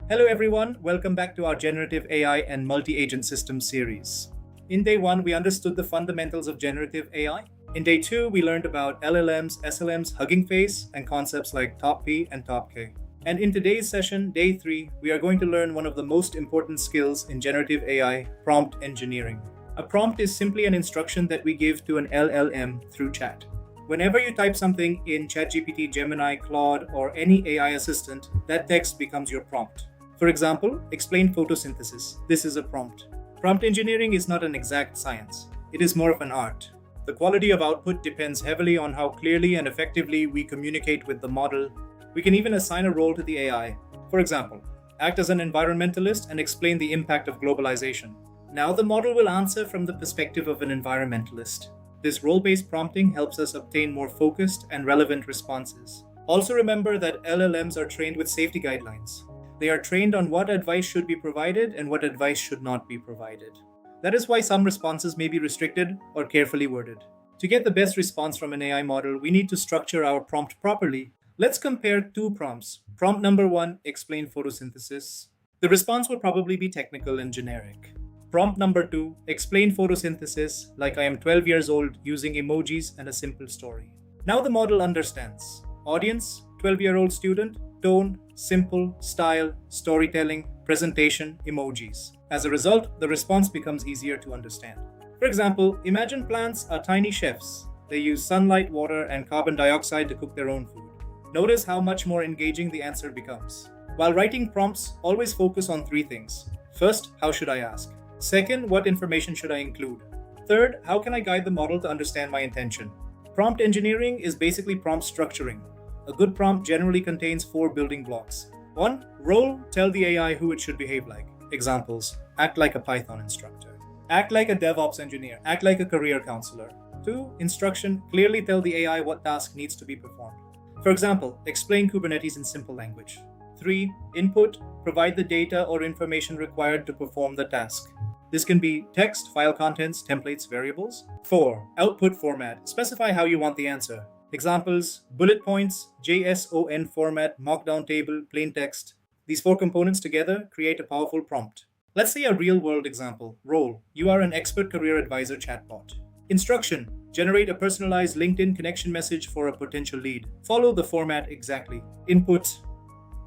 Hello everyone, welcome back to our Generative AI and Multi-Agent Systems series. In day 1, we understood the fundamentals of generative AI. In day 2, we learned about LLMs, SLMs, Hugging Face, and concepts like Top P and Top K. And in today's session, day 3, we are going to learn one of the most important skills in generative AI, prompt engineering. A prompt is simply an instruction that we give to an LLM through chat. Whenever you type something in ChatGPT, Gemini, Claude, or any AI assistant, that text becomes your prompt. For example, explain photosynthesis. This is a prompt. Prompt engineering is not an exact science. It is more of an art. The quality of output depends heavily on how clearly and effectively we communicate with the model. We can even assign a role to the AI. For example, act as an environmentalist and explain the impact of globalization. Now the model will answer from the perspective of an environmentalist. This role-based prompting helps us obtain more focused and relevant responses. Also remember that LLMs are trained with safety guidelines. They are trained on what advice should be provided and what advice should not be provided. That is why some responses may be restricted or carefully worded. To get the best response from an AI model, we need to structure our prompt properly. Let's compare two prompts. Prompt number 1, explain photosynthesis. The response will probably be technical and generic. Prompt number 2, explain photosynthesis like I am 12 years old using emojis and a simple story. Now the model understands. Audience, 12-year-old student, tone, simple, style, storytelling, presentation, emojis. As a result, the response becomes easier to understand. For example, imagine plants are tiny chefs. They use sunlight, water, and carbon dioxide to cook their own food. Notice how much more engaging the answer becomes. While writing prompts, always focus on 3 things. First, how should I ask? Second, what information should I include? Third, how can I guide the model to understand my intention? Prompt engineering is basically prompt structuring. A good prompt generally contains 4 building blocks. 1. Role, tell the AI who it should behave like. Examples, act like a Python instructor. Act like a DevOps engineer. Act like a career counselor. 2. Instruction, clearly tell the AI what task needs to be performed. For example, explain Kubernetes in simple language. 3. Input, provide the data or information required to perform the task. This can be text, file contents, templates, variables. 4. Output format, specify how you want the answer. Examples, bullet points, JSON format, markdown table, plain text. These 4 components together create a powerful prompt. Let's say a real-world example. Role, you are an expert career advisor chatbot. Instruction, generate a personalized LinkedIn connection message for a potential lead. Follow the format exactly. Input,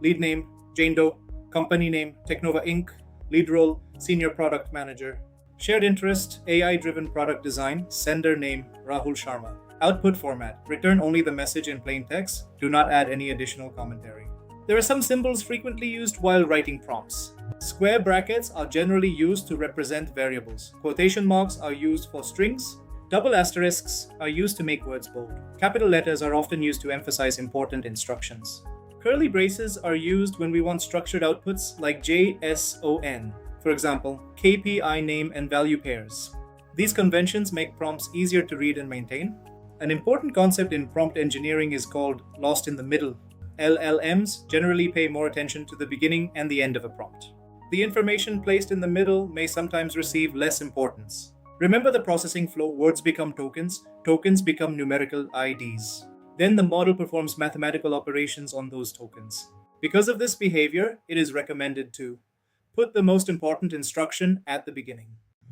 lead name, Jane Doe. Company name, Technova Inc. Lead role, Senior Product Manager. Shared interest, AI-driven product design. Sender name, Rahul Sharma. Output format, return only the message in plain text. Do not add any additional commentary. There are some symbols frequently used while writing prompts. Square brackets are generally used to represent variables. Quotation marks are used for strings. Double asterisks are used to make words bold. Capital letters are often used to emphasize important instructions. Curly braces are used when we want structured outputs like JSON, for example, KPI name and value pairs. These conventions make prompts easier to read and maintain. An important concept in prompt engineering is called lost in the middle. LLMs generally pay more attention to the beginning and the end of a prompt. The information placed in the middle may sometimes receive less importance. Remember the processing flow, words become tokens, tokens become numerical IDs. Then the model performs mathematical operations on those tokens. Because of this behavior, it is recommended to put the most important instruction at the beginning.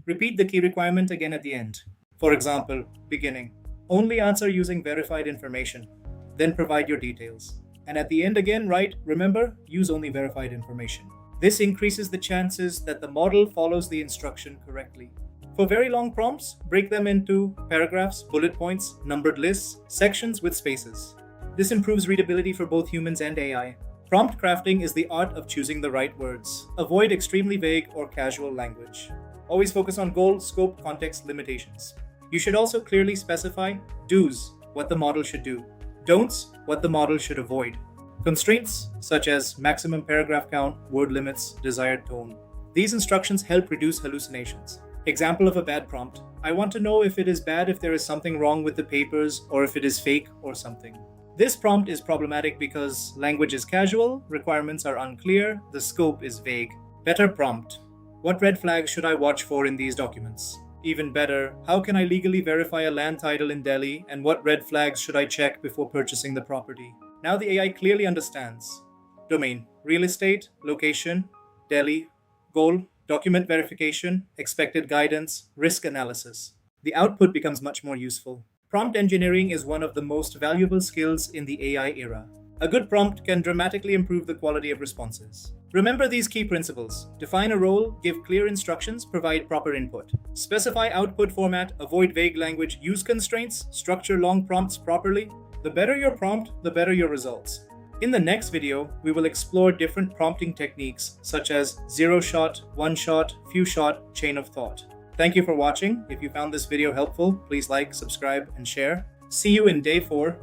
Repeat the key requirement again at the end. For example, beginning. Only answer using verified information. Then provide your details. And at the end again, write, remember, use only verified information. This increases the chances that the model follows the instruction correctly. For very long prompts, break them into paragraphs, bullet points, numbered lists, sections with spaces. This improves readability for both humans and AI. Prompt crafting is the art of choosing the right words. Avoid extremely vague or casual language. Always focus on goal, scope, context, limitations. You should also clearly specify do's, what the model should do, don'ts, what the model should avoid. Constraints, such as maximum paragraph count, word limits, desired tone. These instructions help reduce hallucinations. Example of a bad prompt. I want to know if it is bad if there is something wrong with the papers or if it is fake or something. This prompt is problematic because language is casual, requirements are unclear, the scope is vague. Better prompt. What red flags should I watch for in these documents? Even better, how can I legally verify a land title in Delhi and what red flags should I check before purchasing the property? Now the AI clearly understands. domain, real estate, location, Delhi, goal, document verification, expected guidance, risk analysis. The output becomes much more useful. Prompt engineering is one of the most valuable skills in the AI era. A good prompt can dramatically improve the quality of responses. Remember these key principles. Define a role, give clear instructions, provide proper input. Specify output format, avoid vague language, use constraints, structure long prompts properly. The better your prompt, the better your results. In the next video, we will explore different prompting techniques such as zero shot, one shot, few shot, chain of thought. Thank you for watching. If you found this video helpful, please like, subscribe, and share. See you in day 4.